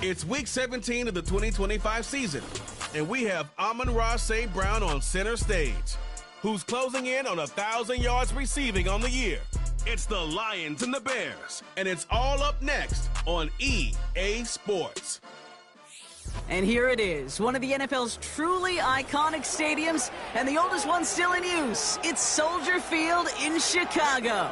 It's week 17 of the 2025 season, and we have Amon-Ra St. Brown on center stage, who's closing in on 1,000 yards receiving on the year. It's the Lions and the Bears, and it's all up next on EA Sports. And here it is, one of the NFL's truly iconic stadiums, and the oldest one still in use. It's Soldier Field in Chicago.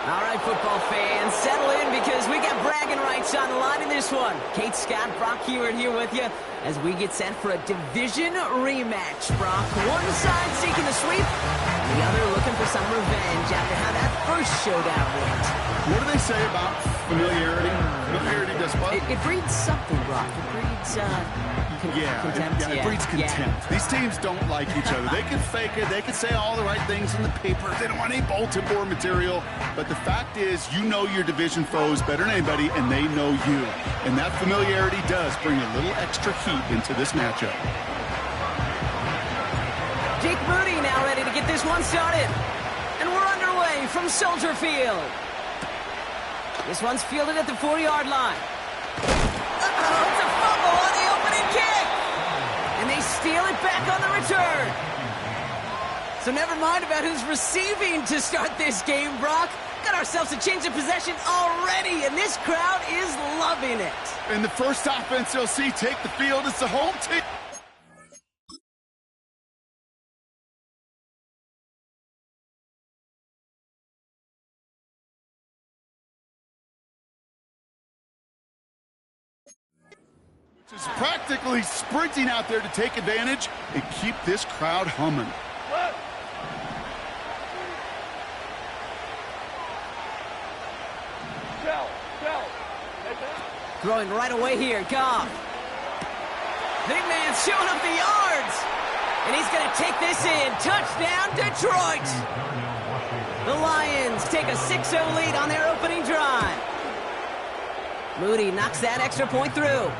All right, football fans, settle in because we got bragging rights on the line in this one. Kate Scott, Brock Hewitt here with you as we get set for a division rematch. Brock, one side seeking the sweep, and the other looking for some revenge after how that first showdown went. What do they say about familiarity? Familiarity does what? It breeds something, Brock. It breeds, contempt. It breeds contempt. Yeah. These teams don't like each other. They can fake it. They can say all the right things in the paper. They don't want any bulletin board material. But the fact is, you know your division foes better than anybody, and they know you. And that familiarity does bring a little extra heat into this matchup. Jake Moody now ready to get this one started. And we're underway from Soldier Field. This one's fielded at the 4-yard line. Uh-oh, it's a fumble on the opening kick. And they steal it back on the return. So never mind about who's receiving to start this game, Brock. Got ourselves a change of possession already, and this crowd is loving it. And the first offense they'll see take the field is the home team. Is practically sprinting out there to take advantage and keep this crowd humming. Throwing right away here, Goff. Big man showing up the yards. And he's going to take this in. Touchdown, Detroit. The Lions take a 6-0 lead on their opening drive. Moody knocks that extra point through.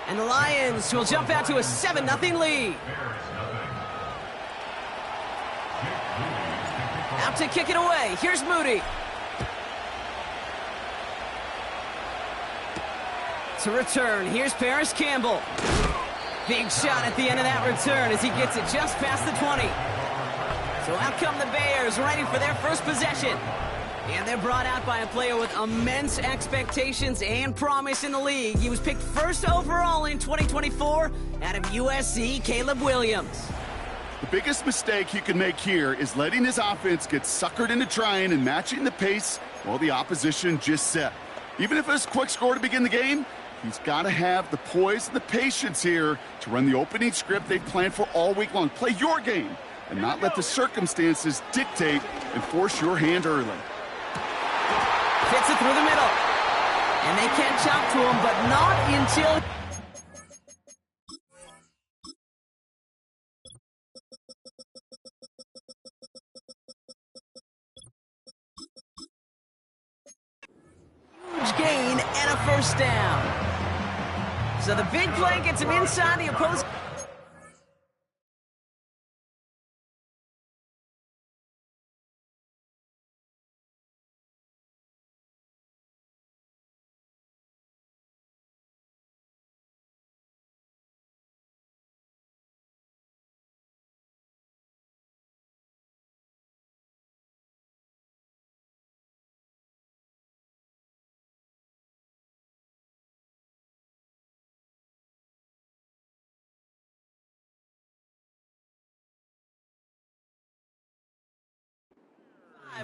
And the Lions will jump out to a 7-0 lead. Out to kick it away. Here's Moody. To return. Here's Paris Campbell. Big shot at the end of that return as he gets it just past the 20. So out come the Bears, ready for their first possession. And they're brought out by a player with immense expectations and promise in the league. He was picked first overall in 2024 out of USC, Caleb Williams. The biggest mistake he could make here is letting his offense get suckered into trying and matching the pace while the opposition just set. Even if it's a quick score to begin the game, he's got to have the poise and the patience here to run the opening script they've planned for all week long. Play your game and not let the circumstances dictate and force your hand early. Fits it through the middle. And they catch up to him, but not until... Huge gain and a first down. So the big play gets him inside the opposing...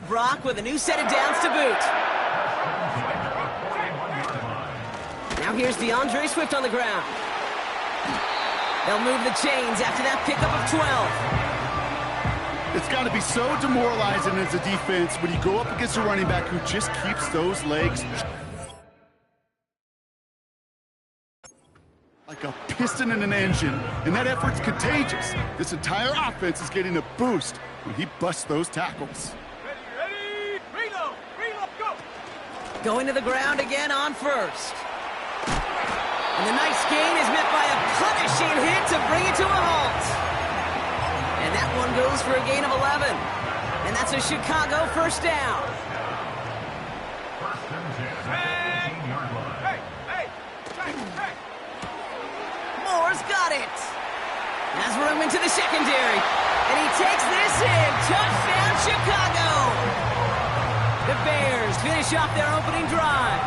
Brock with a new set of downs to boot. Now here's DeAndre Swift on the ground. They'll move the chains after that pickup of 12. It's got to be so demoralizing as a defense when you go up against a running back who just keeps those legs like a piston in an engine, and that effort's contagious. This entire offense is getting a boost when he busts those tackles. Going to the ground again on first. And the nice gain is met by a punishing hit to bring it to a halt. And that one goes for a gain of 11. And that's a Chicago first down. got it. Has room into the secondary. And he takes this in. Touchdown, Chicago. The Bears finish off their opening drive.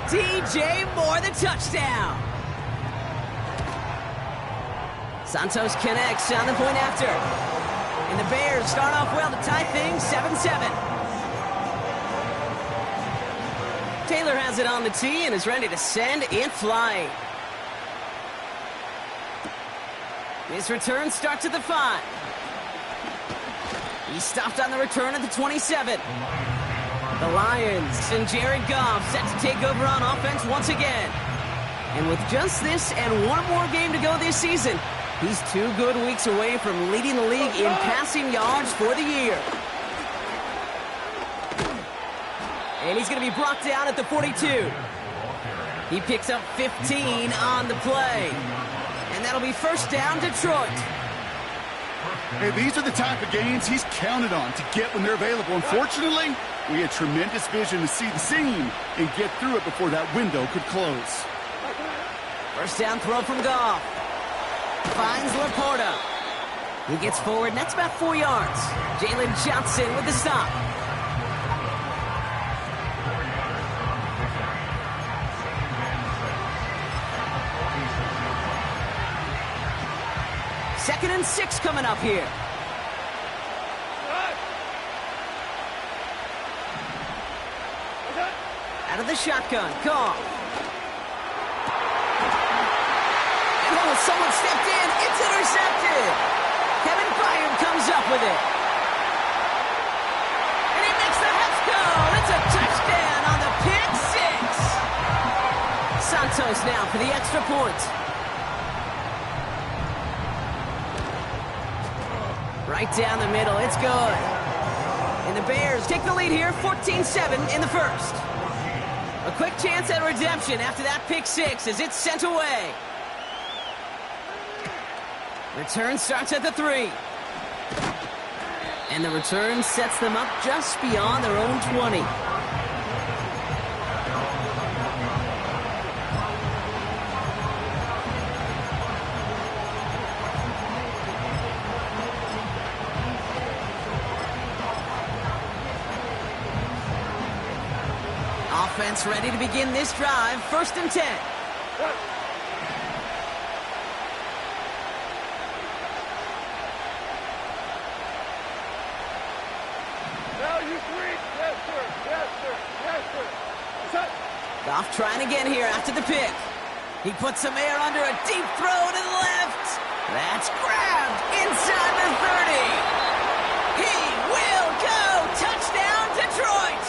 DJ Moore, the touchdown. Santos connects on the point after. And the Bears start off well to tie things 7-7. Taylor has it on the tee and is ready to send it flying. His return starts at the 5. He stopped on the return at the 27. The Lions and Jared Goff set to take over on offense once again. And with just this and one more game to go this season, he's 2 good weeks away from leading the league in passing yards for the year. And he's going to be brought down at the 42. He picks up 15 on the play. And that'll be first down, Detroit. Hey, these are the type of games he's counted on to get when they're available. Unfortunately, we had tremendous vision to see the seam and get through it before that window could close. First down throw from Goff. Finds Laporta. He gets forward, and that's about 4 yards. Jalen Johnson with the stop. Second and 6 coming up here. Out of the shotgun, Goff. Oh, someone stepped in. It's intercepted. Kevin Byard comes up with it. And he makes the Hets go. It's a touchdown on the pick 6. Santos now for the extra point. Right down the middle. It's good. And the Bears take the lead here, 14-7 in the first. A quick chance at redemption after that pick 6 as it's sent away. Return starts at the 3. And the return sets them up just beyond their own 20. Offense ready to begin this drive. First and 10. Goff trying again here after the pick. He puts some air under a deep throw to the left. That's grabbed inside the 30. He will go. Touchdown, Detroit.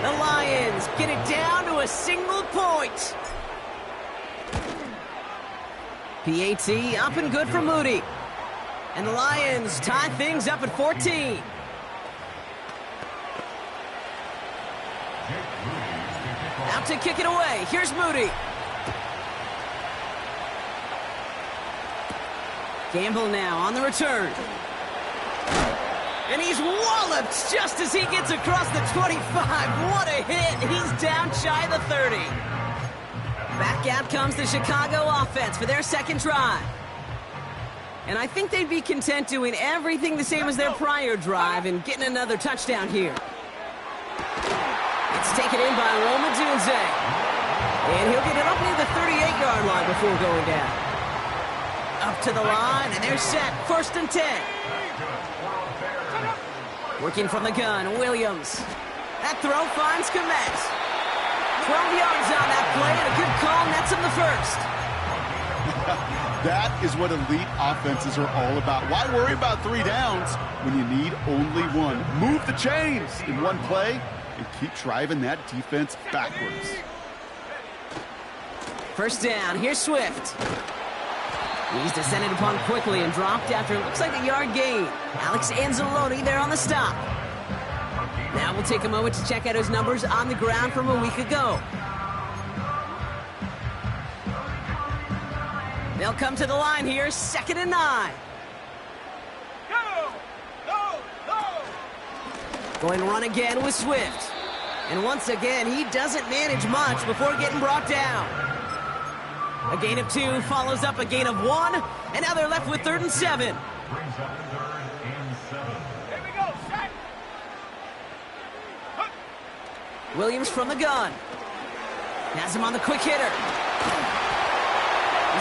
The Lions get it down to a single point. PAT up and good for Moody. And the Lions tie things up at 14. Out to kick it away. Here's Moody. Gamble now on the return. And he's walloped just as he gets across the 25. What a hit. He's down shy of the 30. Back out comes the Chicago offense for their second drive. And I think they'd be content doing everything the same as their prior drive and getting another touchdown here. It's taken in by Roma Dunze. And he'll get it up near the 38-yard line before going down. Up to the line, and they're set. First and 10. Working from the gun, Williams. That throw finds Komet. 12 yards on that play, and a good call nets him the first. That is what elite offenses are all about. Why worry about 3 downs when you need only 1? Move the chains in one play and keep driving that defense backwards. First down, here's Swift. He's descended upon quickly and dropped after it looks like a yard gain. Alex Anzalone there on the stop. Now we'll take a moment to check out his numbers on the ground from a week ago. They'll come to the line here, 2nd and 9. Going to run again with Swift. And once again, he doesn't manage much before getting brought down. A gain of 2 follows up a gain of 1, and now they're left with 3rd and 7. Williams from the gun. Has him on the quick hitter. He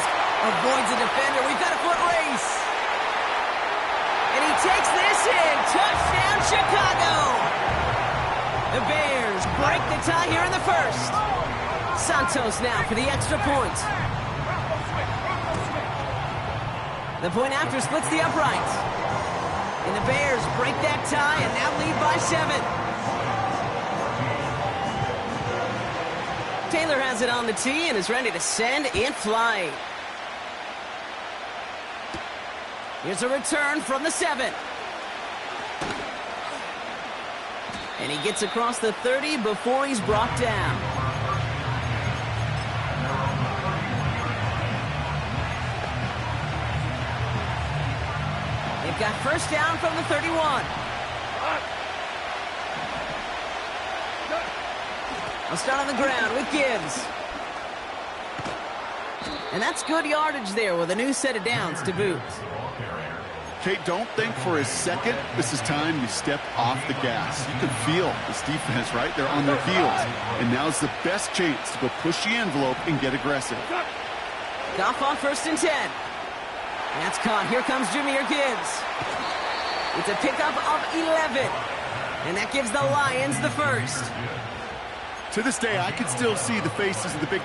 avoids a defender. We've got a foot race. And he takes this in. Touchdown, Chicago. The Bears break the tie here in the first. Santos now for the extra point. The point after splits the uprights. And the Bears break that tie and now lead by 7. Taylor has it on the tee and is ready to send in flight. Here's a return from the 7. And he gets across the 30 before he's brought down. They've got first down from the 31. I'll start on the ground with Gibbs. And that's good yardage there with a new set of downs to boot. Kate, don't think for a second this is time you step off the gas. You can feel this defense right there on their heels. And now's the best chance to go push the envelope and get aggressive. Goff on 1st and 10. That's caught. Here comes Jahmyr Gibbs. It's a pickup of 11. And that gives the Lions the first. To this day, I can still see the faces of the big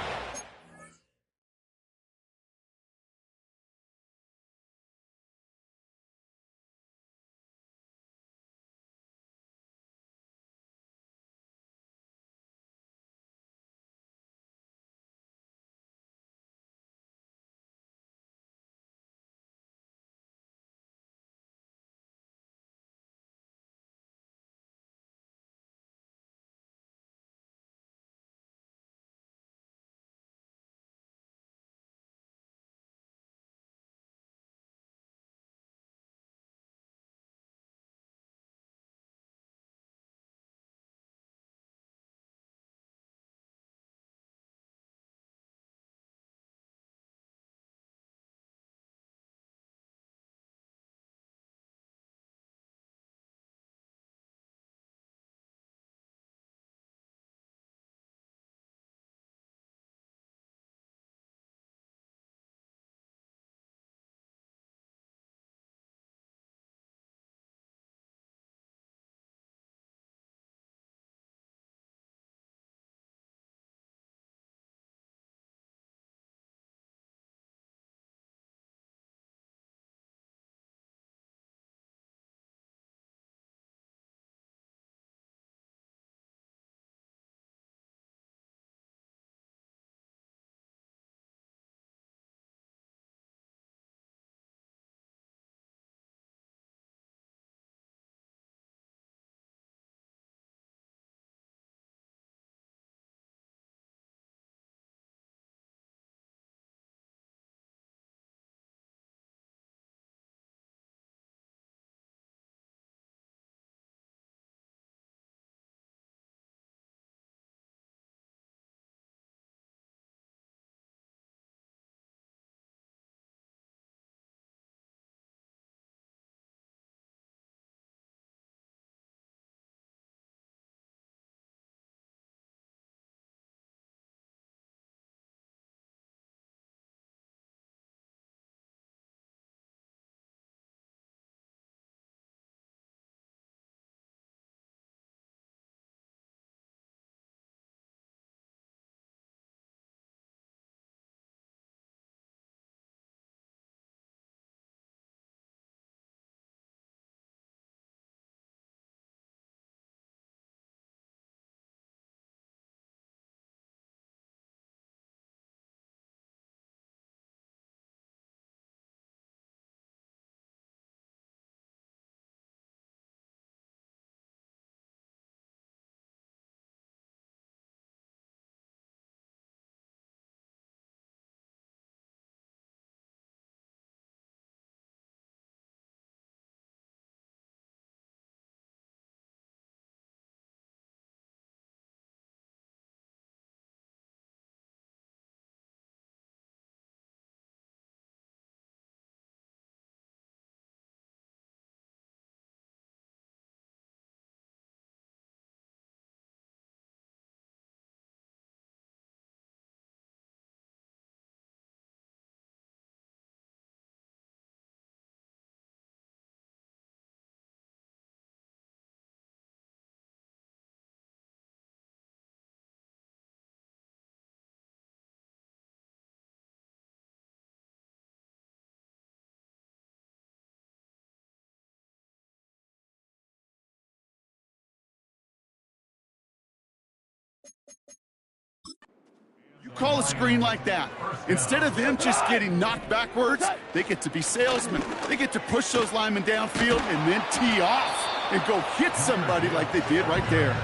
call a screen like that? Instead of them just getting knocked backwards, they get to be salesmen. They get to push those linemen downfield and then tee off and go hit somebody like they did right there.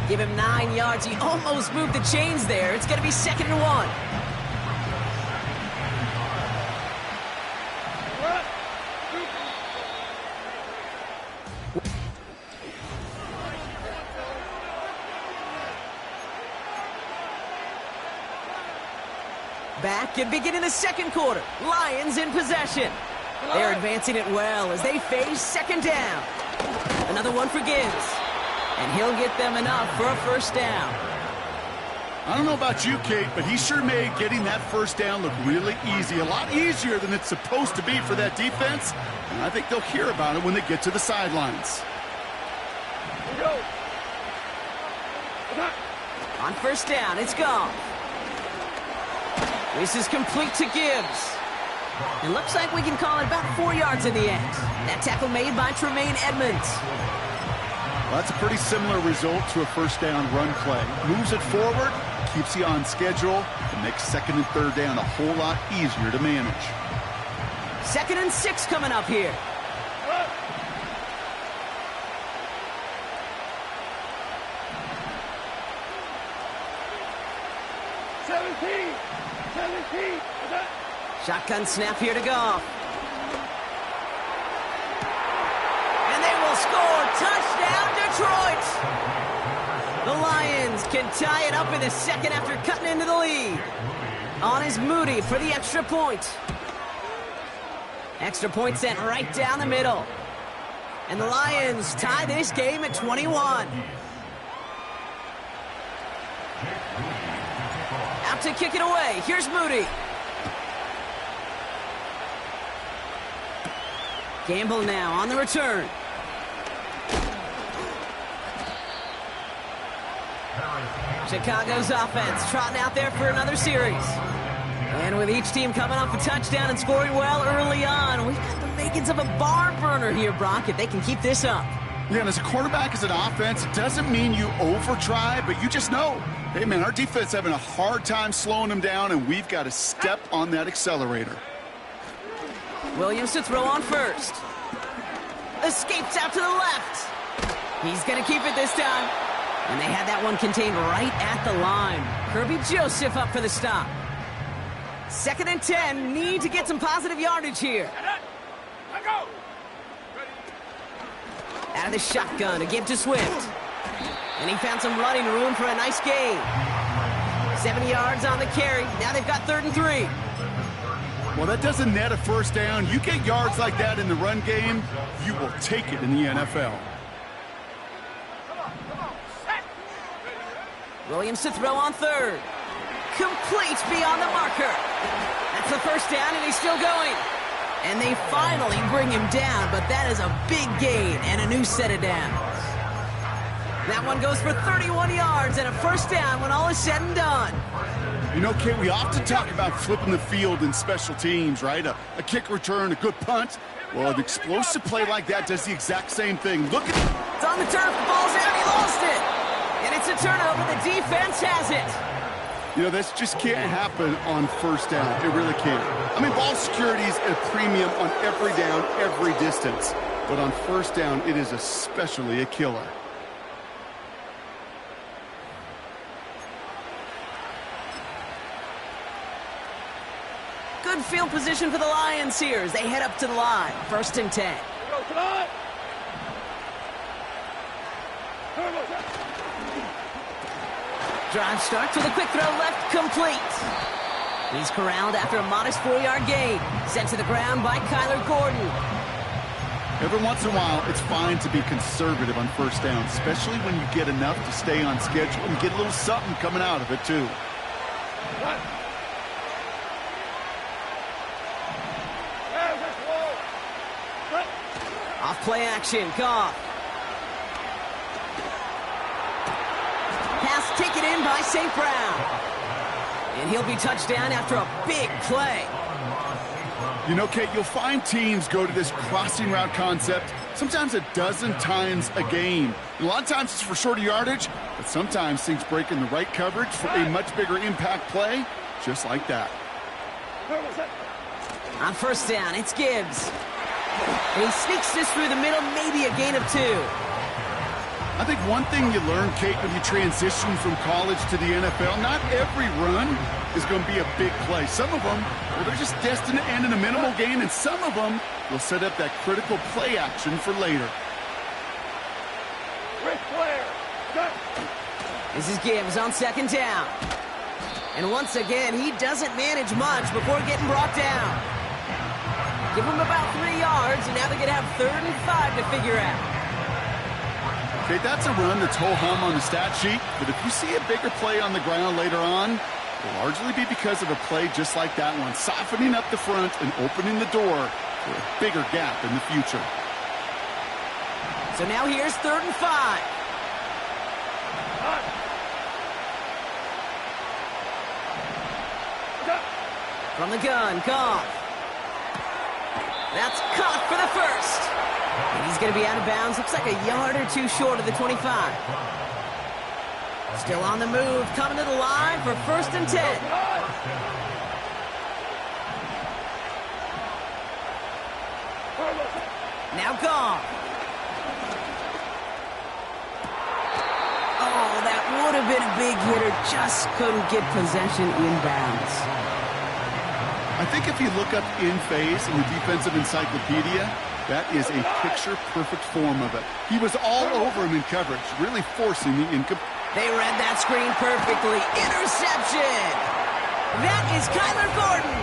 Give him 9 yards. He almost moved the chains there. It's going to be 2nd and 1. Back and beginning the 2nd quarter. Lions in possession. They're advancing it well as they face 2nd down. Another one for Gibbs. And he'll get them enough for a 1st down. I don't know about you, Kate, but he sure made getting that 1st down look really easy. A lot easier than it's supposed to be for that defense. And I think they'll hear about it when they get to the sidelines. On 1st down, it's gone. This is complete to Gibbs. It looks like we can call it about 4 yards in the end. That tackle made by Tremaine Edmonds. Well, that's a pretty similar result to a 1st down run play. Moves it forward, keeps you on schedule, and makes 2nd and 3rd down a whole lot easier to manage. 2nd and 6 coming up here. Shotgun snap here to Goff. And they will score. Touchdown, Detroit! The Lions can tie it up in the 2nd after cutting into the lead. On is Moody for the extra point. Extra point sent right down the middle. And the Lions tie this game at 21. Out to kick it away. Here's Moody. Gamble now on the return. Chicago's offense trotting out there for another series. And with each team coming off a touchdown and scoring well early on, we've got the makings of a barn burner here, Brock, if they can keep this up. Yeah, and as a quarterback, as an offense, it doesn't mean you over-try, but you just know, hey, man, our defense having a hard time slowing them down, and we've got to step on that accelerator. Williams to throw on 1st. Escapes out to the left. He's going to keep it this time. And they had that one contained right at the line. Kirby Joseph up for the stop. 2nd and 10. Need to get some positive yardage here. Out of the shotgun to give to Swift. And he found some running room for a nice gain. 7 yards on the carry. Now they've got 3rd and 3. Well, that doesn't net a 1st down. You get yards like that in the run game, you will take it in the NFL. Williams to throw on 3rd. Complete beyond the marker. That's the 1st down, and he's still going. And they finally bring him down, but that is a big gain and a new set of downs. That one goes for 31 yards and a 1st down when all is said and done. You know, Kate, we often talk about flipping the field in special teams, right? A kick return, a good punt. Well, an explosive play like that does the exact same thing. Look at it. It's on the turf. The ball's out. He lost it. And it's a turnover. The defense has it. You know, this just can't happen on 1st down. It really can't. I mean, ball security is at a premium on every down, every distance. But on 1st down, it is especially a killer. Good field position for the Lions here as they head up to the line. 1st and 10. Drive starts with a quick throw left, complete. He's corralled after a modest 4-yard gain. Sent to the ground by Kyler Gordon. Every once in a while, it's fine to be conservative on 1st down, especially when you get enough to stay on schedule and get a little something coming out of it, too. Off play action, Goff. Pass taken in by St. Brown. And he'll be touched down after a big play. You know, Kate, you'll find teams go to this crossing route concept sometimes a dozen times a game. A lot of times it's for shorter yardage, But sometimes things break in the right coverage for a much bigger impact play, just like that. On first down, it's Gibbs. And he sneaks this through the middle, maybe a gain of 2. I think one thing you learn, Kate, when you transition from college to the NFL, not every run is going to be a big play. Some of them, well, they're just destined to end in a minimal gain, and some of them will set up that critical play action for later. This is Gibbs on second down. And once again, he doesn't manage much before getting brought down. Give him about 3 yards, and now they're going to have 3rd and 5 to figure out. Okay, that's a run that's ho-hum on the stat sheet, but if you see a bigger play on the ground later on, it will largely be because of a play just like that one, softening up the front and opening the door for a bigger gap in the future. So now here's 3rd and 5. From the gun, Goff. That's caught for the first. And he's going to be out of bounds. Looks like a yard or 2 short of the 25. Still on the move, coming to the line for 1st and 10. Now Goff. Oh, that would have been a big hitter. Just couldn't get possession inbounds. I think if you look up in phase in the defensive encyclopedia, that is a picture-perfect form of it. He was all over him in coverage, really forcing the incomplete. They read that screen perfectly. Interception! That is Kyler Gordon.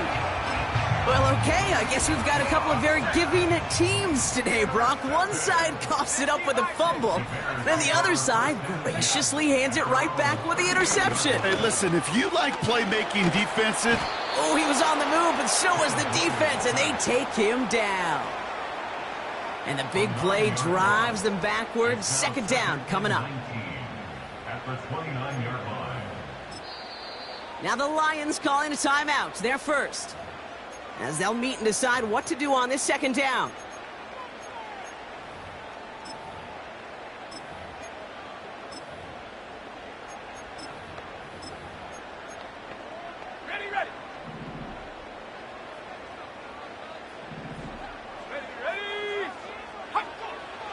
Well, okay, I guess we've got a couple of very giving teams today, Brock. One side coughs it up with a fumble, then the other side graciously hands it right back with the interception. Hey, listen, if you like playmaking defensive... Oh, he was on the move, but so was the defense, and they take him down. And the big play drives them backwards. 2nd down coming up. Now the Lions calling a timeout. They're first, as they'll meet and decide what to do on this 2nd down.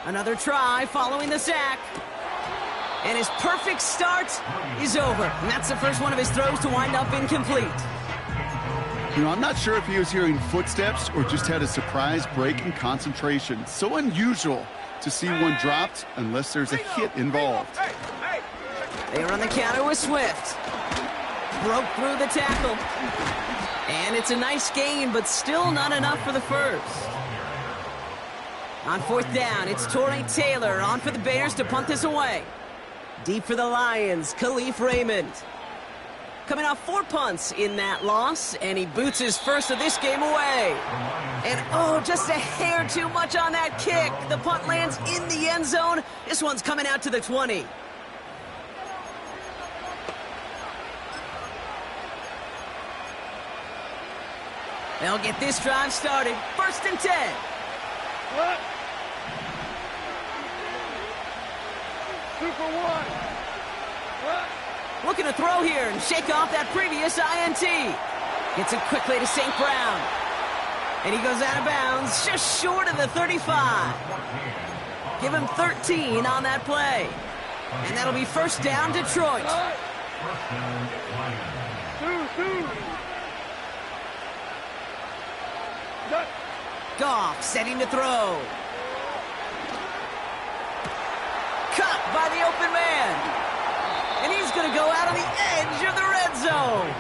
Another try following the sack. And his perfect start is over. And that's the first one of his throws to wind up incomplete. You know, I'm not sure if he was hearing footsteps or just had a surprise break in concentration. So unusual to see one dropped unless there's a hit involved. They are on the counter with Swift. Broke through the tackle. And it's a nice gain, but still not enough for the first. On 4th down, it's Torrey Taylor on for the Bears to punt this away. Deep for the Lions, Khalif Raymond. Coming off 4 punts in that loss, and he boots his first of this game away. And oh, just a hair too much on that kick. The punt lands in the end zone. This one's coming out to the 20. They'll get this drive started. 1st and 10. What? 2 for 1. What? Looking to throw here and shake off that previous INT. Gets it quickly to St. Brown. And he goes out of bounds just short of the 35. Give him 13 on that play. And that'll be 1st down, Detroit. 2. Goff setting to throw. Caught by the open man. And he's going to go out on the edge of the red zone.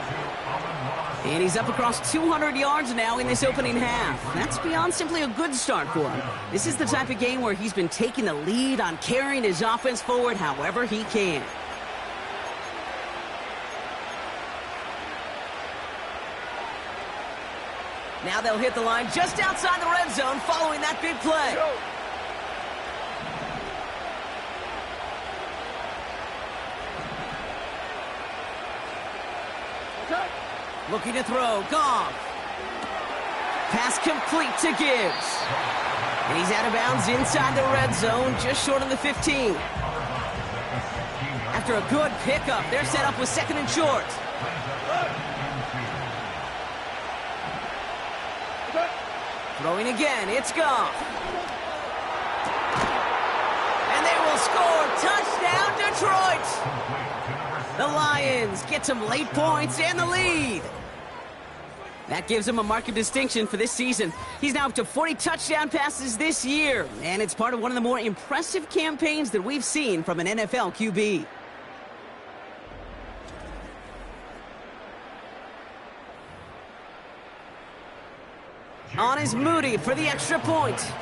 And he's up across 200 yards now in this opening half. That's beyond simply a good start for him. This is the type of game where he's been taking the lead on carrying his offense forward however he can. Now they'll hit the line just outside the red zone following that big play. Looking to throw, Goff. Pass complete to Gibbs. And he's out of bounds inside the red zone, just short of the 15. After a good pickup, they're set up with second and short. Throwing again, it's Goff. And they will score. Touchdown, Detroit! The Lions get some late points and the lead. That gives him a mark of distinction for this season. He's now up to 40 touchdown passes this year, and it's part of one of the more impressive campaigns that we've seen from an NFL QB. On is Moody for the extra point.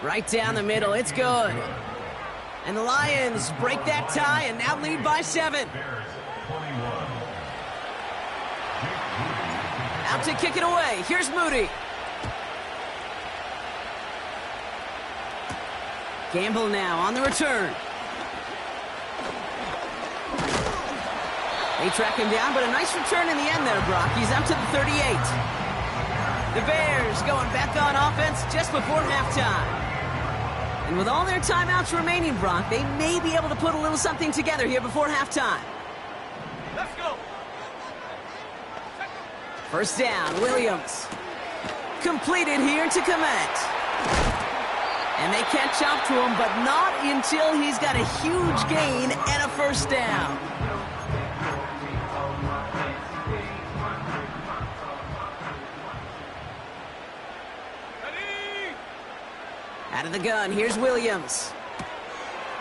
Right down the middle, it's good. And the Lions break that tie and now lead by 7. Out to kick it away. Here's Moody. Gamble now on the return. They track him down, but a nice return in the end there, Brock. He's out to the 38. The Bears going back on offense just before halftime. And with all their timeouts remaining, Brock, they may be able to put a little something together here before halftime. Let's go. First down, Williams. Completed here to Komet. And they catch up to him, but not until he's got a huge gain and a first down. Out of the gun, here's Williams.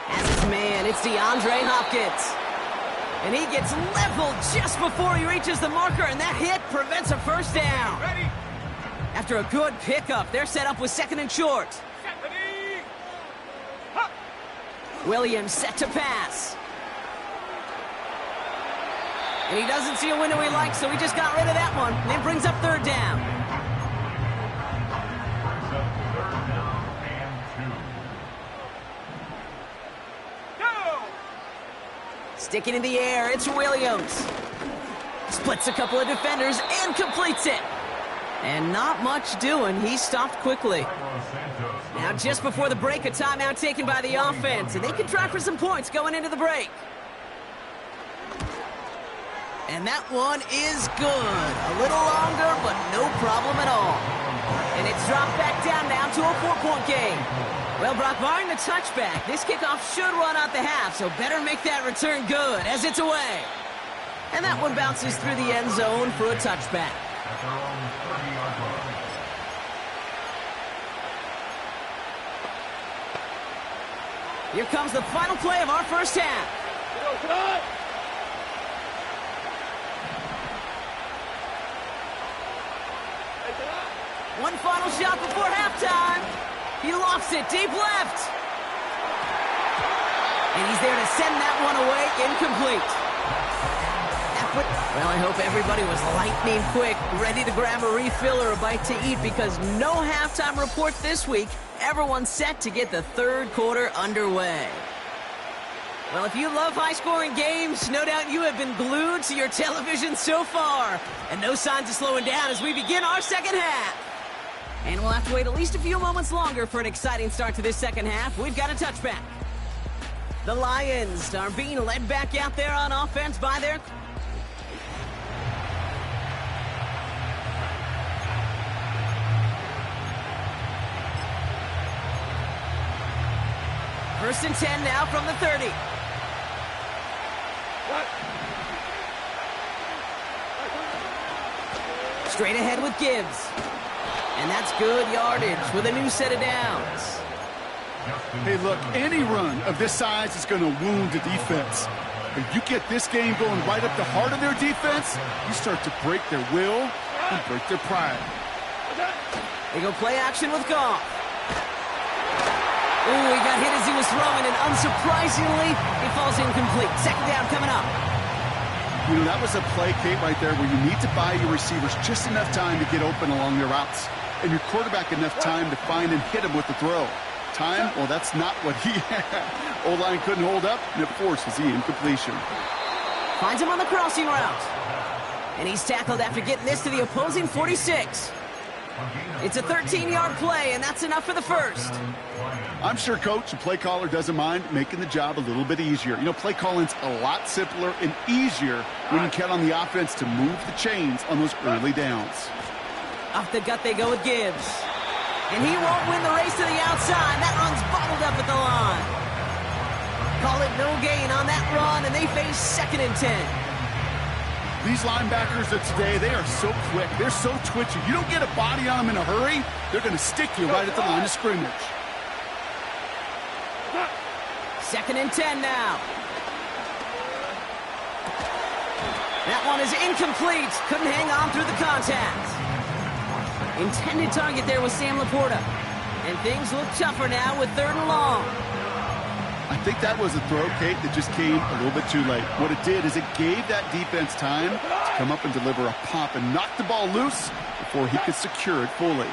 As his man, it's DeAndre Hopkins. And he gets leveled just before he reaches the marker, and that hit prevents a first down. Ready. After a good pickup, they're set up with second and short. Ready. Williams set to pass. And he doesn't see a window he likes, so he just got rid of that one. And it brings up third down. Sticking in the air, it's Williams. Splits a couple of defenders and completes it. And not much doing. He stopped quickly. Now just before the break, a timeout taken by the offense. And they can try for some points going into the break. And that one is good. A little longer, but no problem at all. And it's dropped back down to a 4-point game. Well, Brock, barring the touchback, this kickoff should run out the half, so better make that return good as it's away. And that one bounces through the end zone for a touchback. Here comes the final play of our first half. One final shot before halftime. He lofts it deep left. And he's there to send that one away, incomplete. Well, I hope everybody was lightning quick, ready to grab a refill or a bite to eat, because no halftime report this week. Everyone's set to get the third quarter underway. Well, if you love high-scoring games, no doubt you have been glued to your television so far. And no signs of slowing down as we begin our second half. And we'll have to wait at least a few moments longer for an exciting start to this second half. We've got a touchback. The Lions are being led back out there on offense by their... First and 10 now from the 30. Straight ahead with Gibbs. And that's good yardage with a new set of downs. Hey, look, any run of this size is going to wound the defense. If you get this game going right up the heart of their defense, you start to break their will and break their pride. They go play action with Goff. Ooh, he got hit as he was throwing, and unsurprisingly, he falls incomplete. Second down coming up. You know, that was a play, Kate, right there, where you need to buy your receivers just enough time to get open along their routes, and your quarterback enough time to find and hit him with the throw. Time? Well, that's not what he had. O-line couldn't hold up, and it forces the incompletion. Finds him on the crossing route. And he's tackled after getting this to the opposing 46. It's a 13-yard play, and that's enough for the first. I'm sure coach and play caller doesn't mind making the job a little bit easier. You know, play calling's a lot simpler and easier when you count on the offense to move the chains on those early downs. Off the gut they go with Gibbs. And he won't win the race to the outside. That run's bottled up at the line. Call it no gain on that run, and they face 2nd and 10. These linebackers of today, they are so quick. They're so twitchy. You don't get a body on them in a hurry, they're going to stick you right at the line of scrimmage. 2nd and 10 now. That one is incomplete. Couldn't hang on through the contact. Intended target there was Sam Laporta. And things look tougher now with 3rd and long. I think that was a throw, Kate, that just came a little bit too late. What it did is it gave that defense time to come up and deliver a pop and knock the ball loose before he could secure it fully.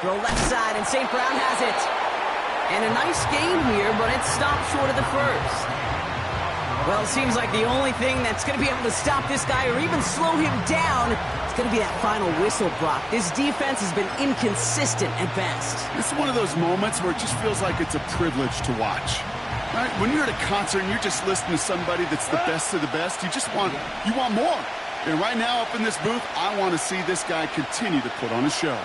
Throw left side, and St. Brown has it. And a nice gain here, but it stopped short of the first. Well, it seems like the only thing that's going to be able to stop this guy or even slow him down is going to be that final whistle, Brock. This defense has been inconsistent at best. This is one of those moments where it just feels like it's a privilege to watch. Right? When you're at a concert and you're just listening to somebody that's the best of the best, you want more. And right now up in this booth, I want to see this guy continue to put on a show.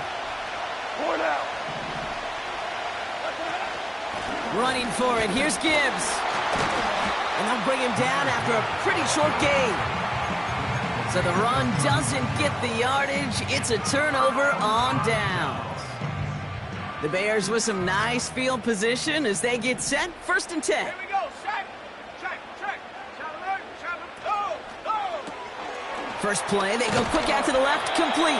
Running for it. Here's Gibbs. And they'll bring him down after a pretty short gain. So the run doesn't get the yardage. It's a turnover on downs. The Bears with some nice field position as they get set. 1st and 10. Here we go. Check. First play, they go quick out to the left, complete.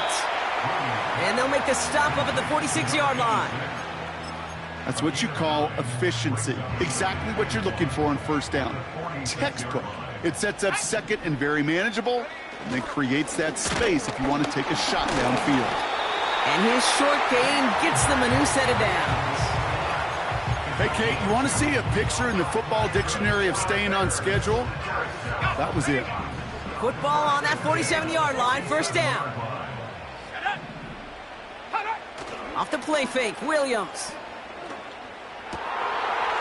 And they'll make the stop up at the 46-yard line. That's what you call efficiency. Exactly what you're looking for on 1st down. Textbook. It sets up 2nd and very manageable, and then creates that space if you want to take a shot downfield. And his short gain gets them a new set of downs. Hey, Kate, you want to see a picture in the football dictionary of staying on schedule? That was it. Football on that 47-yard line, 1st down. Off the play fake, Williams.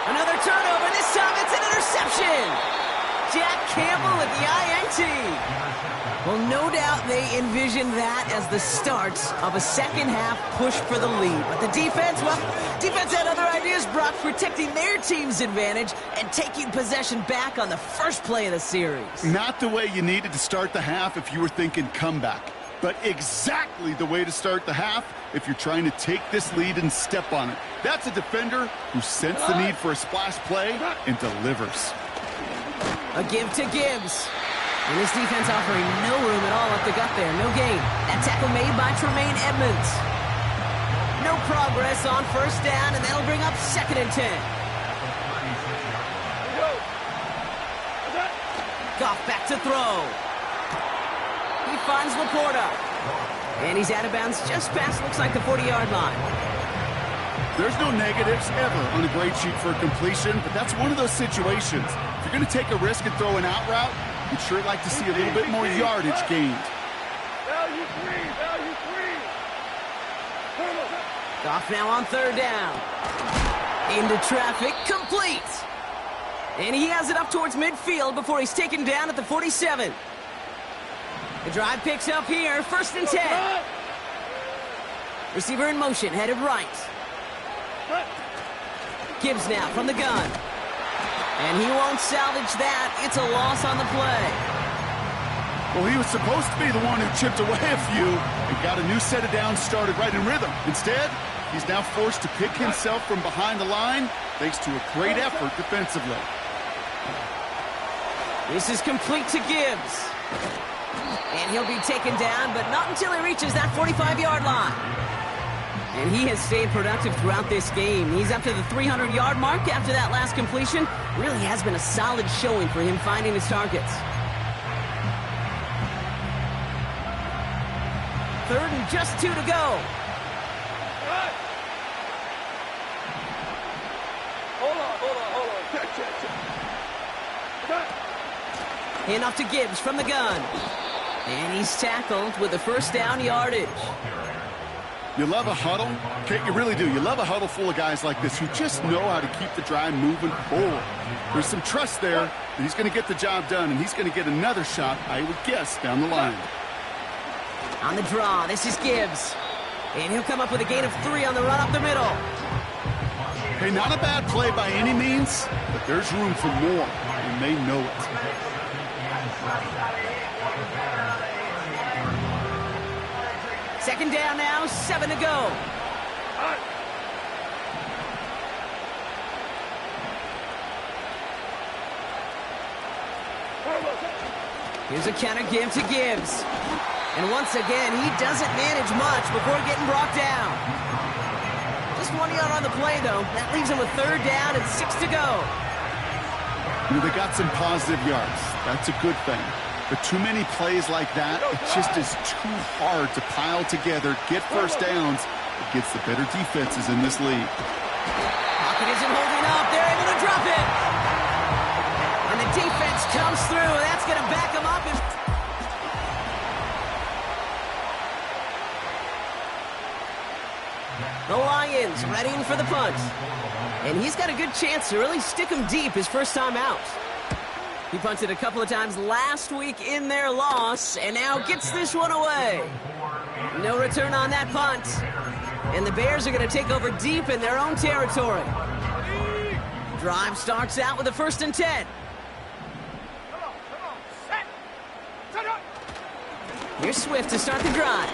Another turnover, this time it's an interception. Jack Campbell at the INT. Well, no doubt they envisioned that as the start of a second-half push for the lead. But the defense had other ideas, Brock, protecting their team's advantage and taking possession back on the first play of the series. Not the way you needed to start the half if you were thinking comeback, but exactly the way to start the half if you're trying to take this lead and step on it. That's a defender who sensed the need for a splash play and delivers. A give to Gibbs. And this defense offering no room at all up the gut there. No gain. That tackle made by Tremaine Edmonds. No progress on 1st down, and that'll bring up 2nd and 10. Goff back to throw. He finds Laporta. And he's out of bounds just past, looks like, the 40-yard line. There's no negatives ever on a grade sheet for a completion, but that's one of those situations. If you're going to take a risk and throw an out route, you'd sure like to see a little bit more yardage gained. Value three. Goff now on 3rd down. Into traffic, complete. And he has it up towards midfield before he's taken down at the 47. The drive picks up here, 1st and 10. Receiver in motion, headed right. Gibbs now from the gun. And he won't salvage that. It's a loss on the play. Well, he was supposed to be the one who chipped away a few and got a new set of downs started right in rhythm. Instead, he's now forced to pick himself from behind the line thanks to a great effort defensively. This is complete to Gibbs. And he'll be taken down, but not until he reaches that 45-yard line. And he has stayed productive throughout this game. He's up to the 300-yard mark after that last completion. Really has been a solid showing for him finding his targets. 3rd and just 2 to go. Hold on. Check. Hand off to Gibbs from the gun. And he's tackled with the first down yardage. You love a huddle? Kate, you really do. You love a huddle full of guys like this who just know how to keep the drive moving forward. There's some trust there that he's going to get the job done, and he's going to get another shot, I would guess, down the line. On the draw, this is Gibbs. And he'll come up with a gain of 3 on the run up the middle. Hey, not a bad play by any means, but there's room for more, and they know it. Second down now, 7 to go. Here's a counter give to Gibbs. And once again, he doesn't manage much before getting brought down. Just 1 yard on the play, though. That leaves him with third down and 6 to go. You know, they got some positive yards. That's a good thing. But too many plays like that, it just is too hard to pile together, get first downs against the better defenses in this league. Pocket isn't holding up. They're able to drop it. And the defense comes through. That's going to back him up. The Lions readying for the punt. And he's got a good chance to really stick him deep his first time out. He punted a couple of times last week in their loss, and now gets this one away. No return on that punt. And the Bears are going to take over deep in their own territory. Drive starts out with a 1st and 10. Here's Swift to start the drive.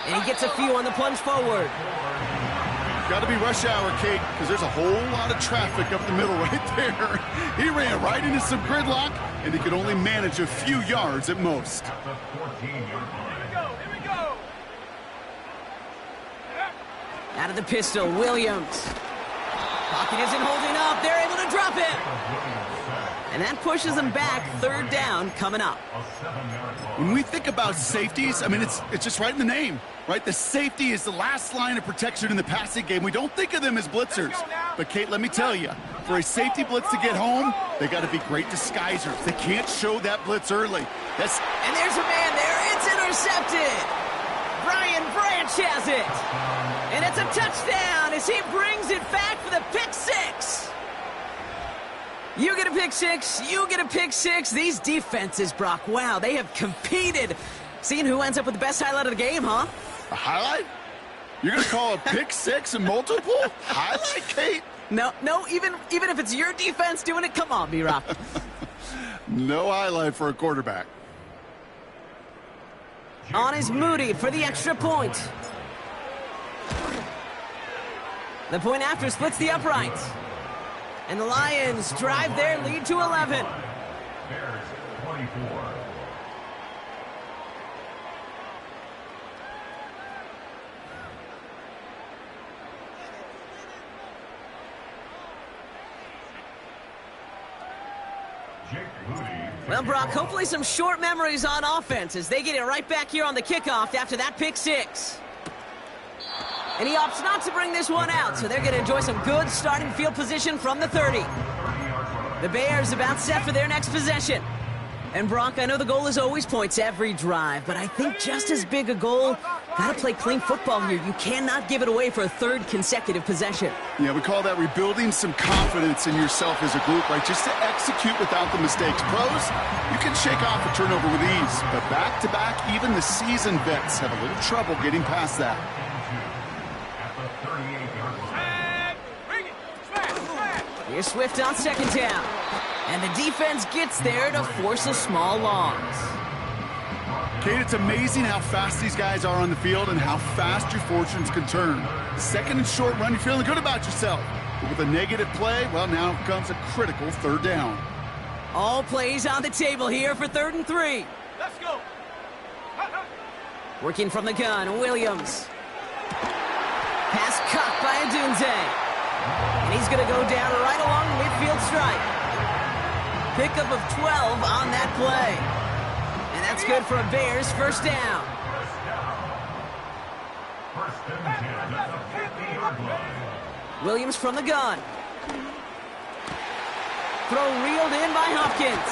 And he gets a few on the plunge forward. Got to be rush hour, Kate, because there's a whole lot of traffic up the middle right there. He ran right into some gridlock, and he could only manage a few yards at most. Out of the pistol, Williams. Pocket isn't holding up. They're able to drop it. And that pushes them back. Third down coming up. When we think about safeties, I mean, it's just right in the name, right? The safety is the last line of protection in the passing game. We don't think of them as blitzers. But, Kate, let me tell you, for a safety blitz to get home, they got to be great disguisers. They can't show that blitz early. And there's a man there. It's intercepted. Brian Branch has it. And it's a touchdown as he brings it back for the pick 6. You get a pick 6, you get a pick 6. These defenses, Brock, wow, they have competed. Seeing who ends up with the best highlight of the game, huh? A highlight? You're going to call a pick 6 and multiple? Highlight, Kate? No, even if it's your defense doing it, come on, B-Rock. No highlight for a quarterback. On is Moody for the extra point. The point after splits the uprights. And the Lions drive their lead to 11. Bears 24. Well, Brock, hopefully some short memories on offense as they get it right back here on the kickoff after that pick 6. And he opts not to bring this one out, so they're going to enjoy some good starting field position from the 30. The Bears about set for their next possession. And Brock, I know the goal is always points every drive, but I think just as big a goal, got to play clean football here. You cannot give it away for a 3rd consecutive possession. Yeah, we call that rebuilding some confidence in yourself as a group, right? Just to execute without the mistakes. Pros, you can shake off a turnover with ease, but back-to-back, even the seasoned vets have a little trouble getting past that. Here's Swift on 2nd down. And the defense gets there to force a small loss. Kate, it's amazing how fast these guys are on the field and how fast your fortunes can turn. 2nd and short run, you're feeling good about yourself. But with a negative play, well, now comes a critical 3rd down. All plays on the table here for 3rd and 3. Let's go. Working from the gun, Williams. Pass caught by Adunze. And he's going to go down right along the midfield stripe. Pickup of 12 on that play. And that's good for a Bears 1st down. Williams from the gun. Throw reeled in by Hopkins.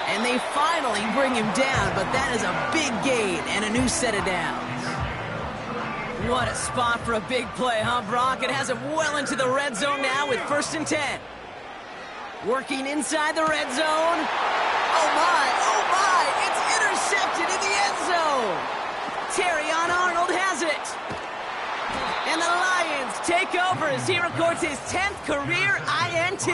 And they finally bring him down, but that is a big gain and a new set of downs. What a spot for a big play, huh, Brock? It has him well into the red zone now with 1st and 10. Working inside the red zone. Oh, my, it's intercepted in the end zone. Terrion Arnold has it. And the Lions take over as he records his 10th career INT.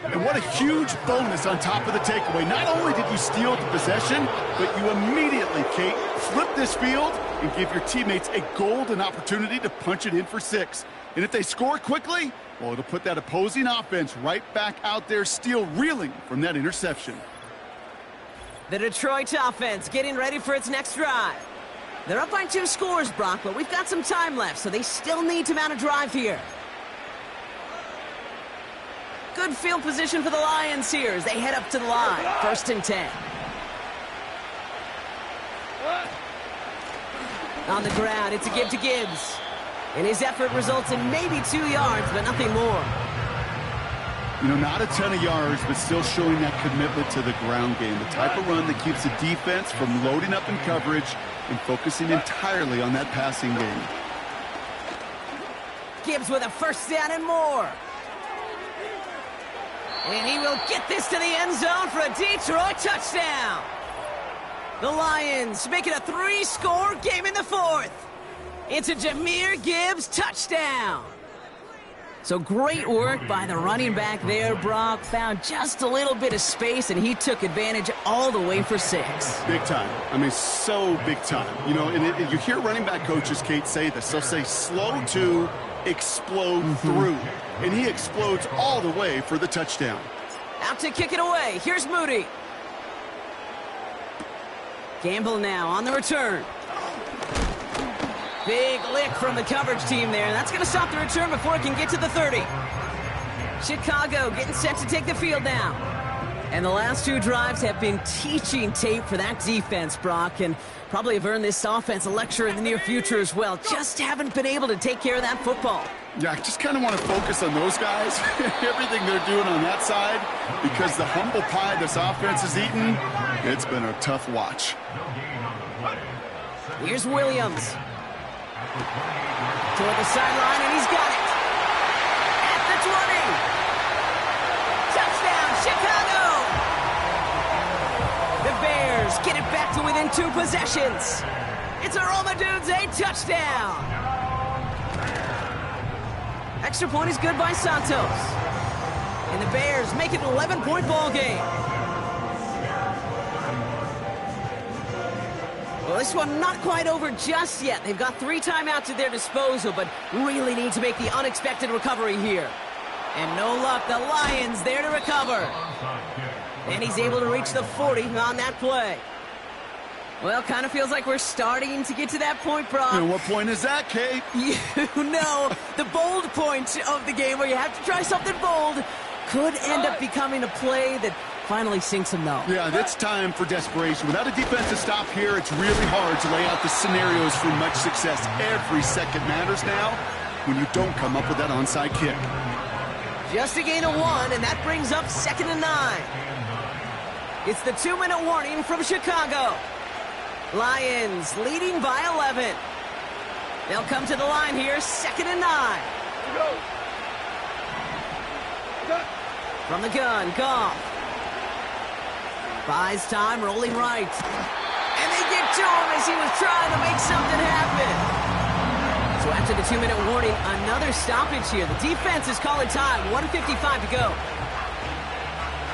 And what a huge bonus on top of the takeaway. Not only did you steal the possession, but you immediately, Kate, flip this field and give your teammates a golden opportunity to punch it in for 6. And if they score quickly, well, it'll put that opposing offense right back out there, still reeling from that interception. The Detroit offense getting ready for its next drive. They're up by 2 scores, Brock, but we've got some time left, so they still need to mount a drive here. Good field position for the Lions here as they head up to the line. 1st and 10. On the ground, it's a give to Gibbs. And his effort results in maybe 2 yards, but nothing more. You know, not a ton of yards, but still showing that commitment to the ground game. The type of run that keeps the defense from loading up in coverage and focusing entirely on that passing game. Gibbs with a 1st down and more. And he will get this to the end zone for a Detroit touchdown. The Lions make it a 3-score game in the 4th. It's a Jahmyr Gibbs touchdown. So great work by the running back there, Brock. Found just a little bit of space, and he took advantage all the way for 6. Big time. I mean, so big time. You know, and you hear running back coaches, Kate, say this. They'll say slow to explode through. And he explodes all the way for the touchdown. Out to kick it away. Here's Moody. Gamble now on the return. Big lick from the coverage team there. That's going to stop the return before it can get to the 30. Chicago getting set to take the field now. And the last 2 drives have been teaching tape for that defense, Brock, and probably have earned this offense a lecture in the near future as well. Just haven't been able to take care of that football. Yeah, I just kind of want to focus on those guys, everything they're doing on that side, because the humble pie this offense has eaten, it's been a tough watch. Here's Williams. Toward the sideline, and he's got it. At the 20. Touchdown, Chicago! The Bears get it back to within 2 possessions. It's a Romadudze touchdown. Extra point is good by Santos. And the Bears make it an 11-point ball game. Well, this one not quite over just yet. They've got 3 timeouts at their disposal, but really need to make the unexpected recovery here. And no luck, the Lions there to recover. And he's able to reach the 40 on that play. Well, kind of feels like we're starting to get to that point, Brock. And what point is that, Kate? You know, the bold point of the game where you have to try something bold could end up becoming a play that finally sinks them, though. Yeah, it's time for desperation. Without a defensive stop here, it's really hard to lay out the scenarios for much success. Every second matters now when you don't come up with that onside kick. Just a gain of 1, and that brings up 2nd and 9. It's the 2-minute warning from Chicago. Lions leading by 11. They'll come to the line here, 2nd and 9. From the gun, Goff. Buys time, rolling right. And they get to him as he was trying to make something happen. So after the 2-minute warning, another stoppage here. The defense is calling time, 1:55 to go.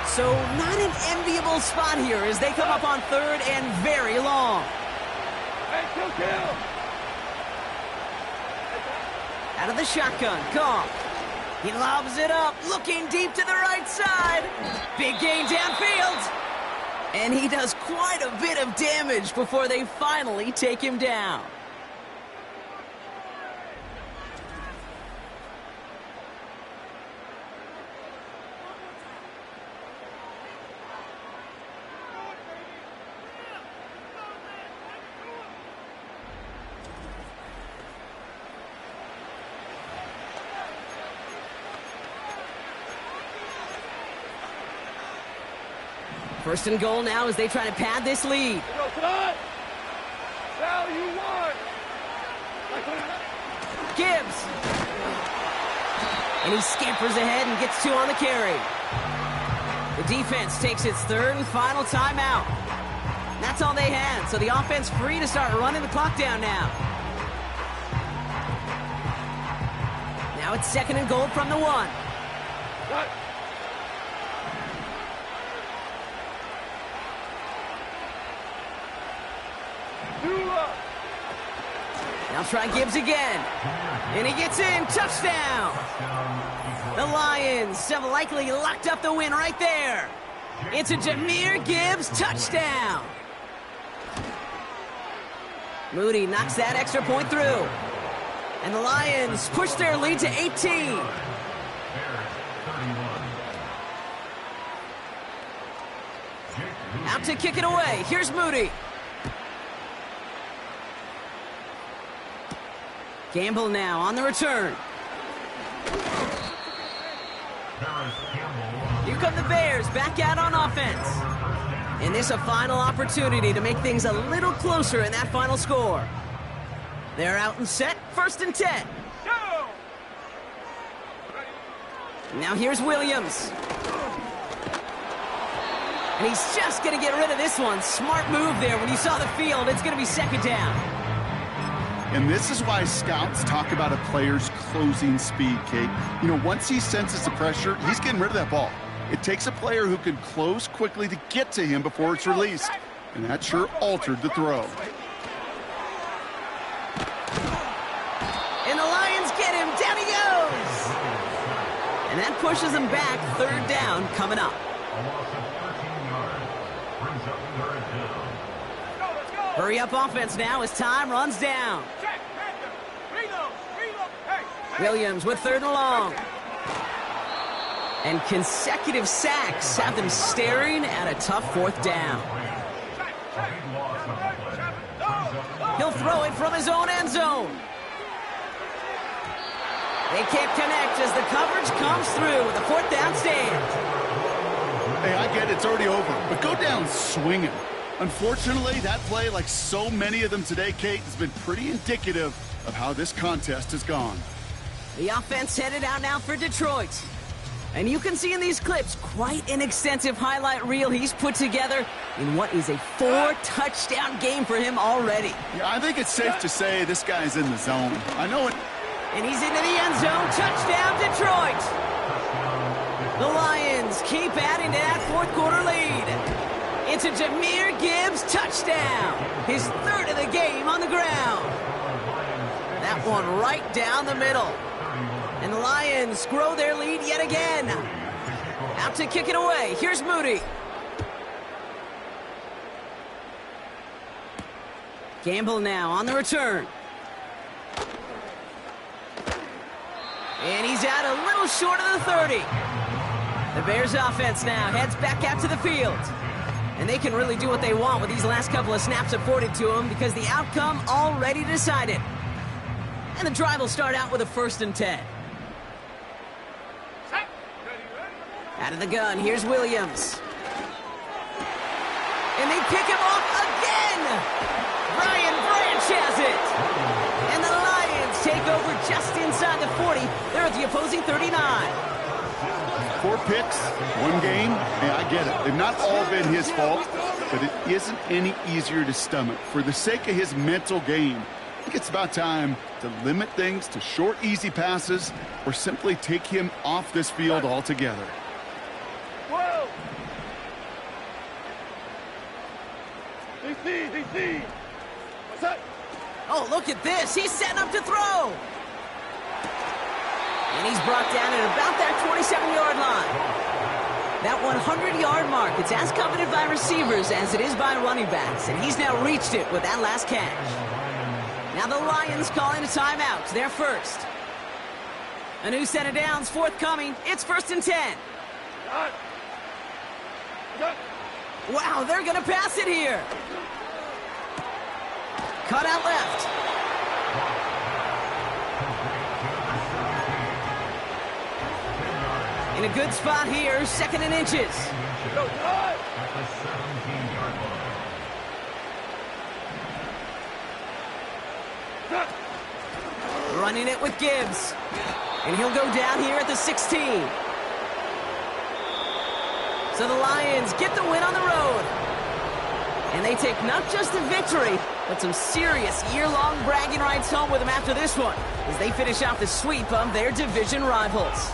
So not an enviable spot here as they come up on 3rd and very long. Out of the shotgun, Goff. He lobs it up, looking deep to the right side. Big gain downfield. And he does quite a bit of damage before they finally take him down. First and goal now as they try to pad this lead. Now you won. Gibbs. And he scampers ahead and gets 2 on the carry. The defense takes its 3rd and final timeout. That's all they had, so the offense free to start running the clock down now. Now it's 2nd and goal from the 1. What? Now try Gibbs again. And he gets in. Touchdown. The Lions have likely locked up the win right there. It's a Jahmyr Gibbs touchdown. Moody knocks that extra point through. And the Lions push their lead to 18. Out to kick it away. Here's Moody. Gamble now on the return. Here come the Bears back out on offense. And this a final opportunity to make things a little closer in that final score. They're out and set, 1st and 10. Now here's Williams. And he's just going to get rid of this one. Smart move there. When you saw the field, it's going to be 2nd down. And this is why scouts talk about a player's closing speed, Kate. You know, once he senses the pressure, he's getting rid of that ball. It takes a player who can close quickly to get to him before it's released. And that sure altered the throw. And the Lions get him. Down he goes. And that pushes him back. 3rd down coming up. Hurry up offense now as time runs down. Williams with 3rd and long. And consecutive sacks have them staring at a tough 4th down. He'll throw it from his own end zone. They can't connect as the coverage comes through with a 4th down stand. Hey, I get it, it's already over, but go down swinging. Unfortunately, that play, like so many of them today, Kate, has been pretty indicative of how this contest has gone. The offense headed out now for Detroit. And you can see in these clips quite an extensive highlight reel he's put together in what is a 4-touchdown game for him already. Yeah, I think it's safe to say this guy's in the zone. I know it. And he's into the end zone. Touchdown, Detroit. The Lions keep adding to that 4th quarter lead. It's a Jahmyr Gibbs touchdown. His 3rd of the game on the ground. That one right down the middle. And the Lions grow their lead yet again. Out to kick it away. Here's Moody. Gamble now on the return. And he's out a little short of the 30. The Bears offense now heads back out to the field. And they can really do what they want with these last couple of snaps afforded to them because the outcome already decided. And the drive will start out with a 1st and 10. Out of the gun, here's Williams. And they pick him off again! Brian Branch has it! And the Lions take over just inside the 40. They're at the opposing 39. 4 picks, 1 game. Hey, I get it. They've not all been his fault, but it isn't any easier to stomach. For the sake of his mental game, I think it's about time to limit things to short, easy passes or simply take him off this field altogether. Whoa! DC! What's up? Oh, look at this. He's setting up to throw. And he's brought down at about that 27-yard line. That 100-yard mark, it's as coveted by receivers as it is by running backs. And he's now reached it with that last catch. Now the Lions calling a timeout. They're first. A new set of downs forthcoming. It's 1st and 10. Wow, they're going to pass it here. Cut out left. In a good spot here, 2nd and inches. the 17-yard line. Running it with Gibbs. And he'll go down here at the 16. So the Lions get the win on the road. And they take not just a victory, but some serious year-long bragging rights home with them after this one, as they finish off the sweep of their division rivals.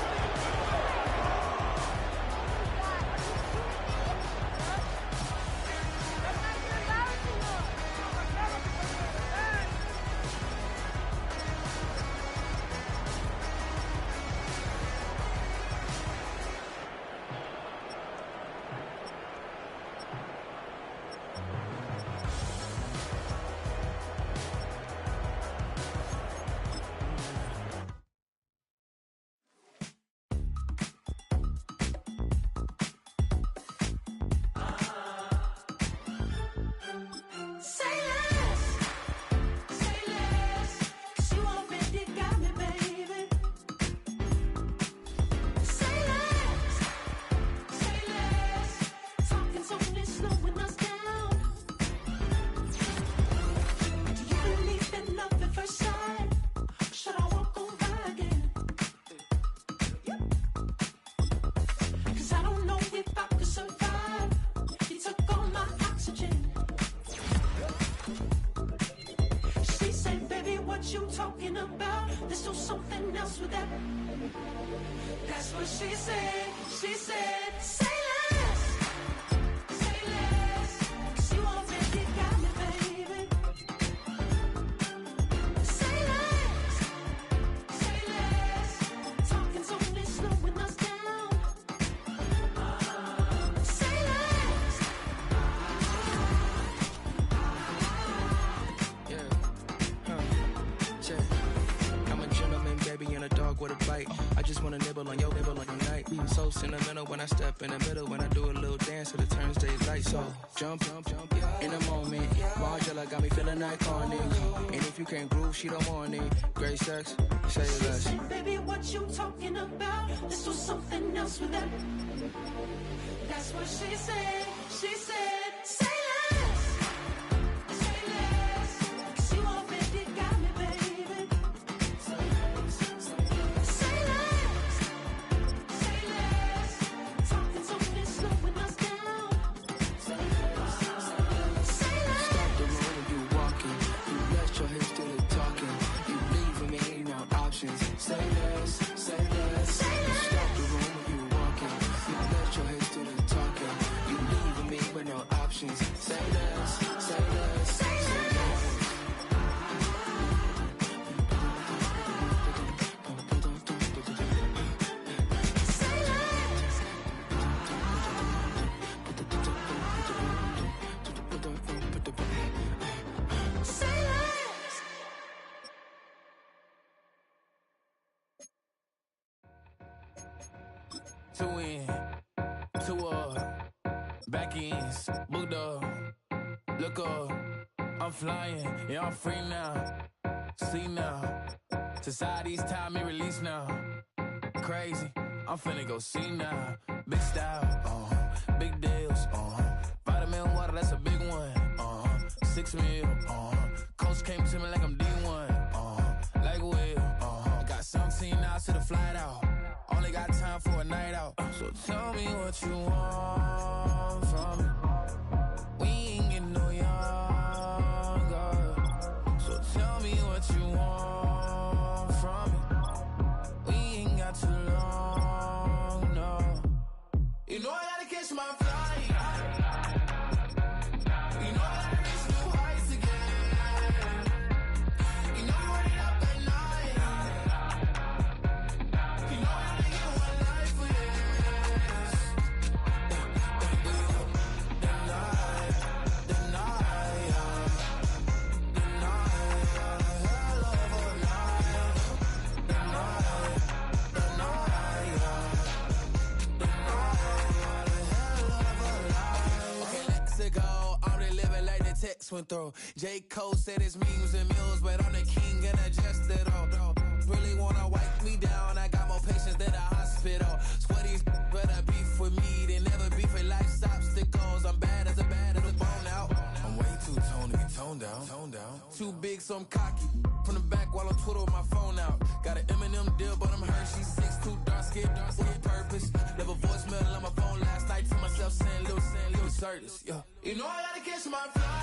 You talking about? Let's do something else with that. That's what she said. She said, say less. Say less. 'Cause you already got me, baby. Say less. Say less. Talking's only slowing us down. Say less. I'm a gentleman, baby, and a dog with a bite. I just wanna nibble on your night. So sentimental when I step in the middle. When I do a little dance, it turns daylight. So jump in the moment. Margella got me feeling iconic. And if you can't groove, she don't want it. Great sex, say less. She said, baby, what you talking about? Let's do something else with that. That's what she said. She said, say less. Say less. 'Cause you already got me, baby. Say less. Say less. Talking's only slowing us down. Say less. Say less. Stop the road when you walking. You rest your hips till it talking. You leaving me no options. Say less, say less. Say less. Stop the road when you walking. You rest your hips till it talking. You leaving me with no options. Say less, say less, Say less. Say less. Say less. Two in, two up, back ends, booked up, look up, I'm flying, yeah, I'm free now, see now, society's time me release now, crazy, I'm finna go see now, big style, big deals, vitamin water, that's a big one, 6 mil, coach came to me like I'm D1, like Will, got 17 hours to the flight out. Only got time for a night out. So tell me what you want from me. We ain't getting no younger. So tell me what you want from me. We ain't got too long, no. You know I gotta catch my flight. You know I gotta reach new heights again. You know you running up at night. You know I gotta get one life for this. The night, hell of a night. The night, hell of a night. Okay, let's go. I'm really living like the text went through. J. Cole said it's memes and mules, but I'm the king and adjust it all. Really wanna wipe me down. I got more patience than a hospital. Sweaties better beef with me than never beef with life's obstacles. I'm big, so I'm cocky. From the back while on Twitter with my phone out. Got an Eminem deal, but I'm Hershey. 6'2", dark skin with purpose. Left a voicemail on my phone last night to myself saying, Lil Curtis, yeah. You know I gotta catch my flight.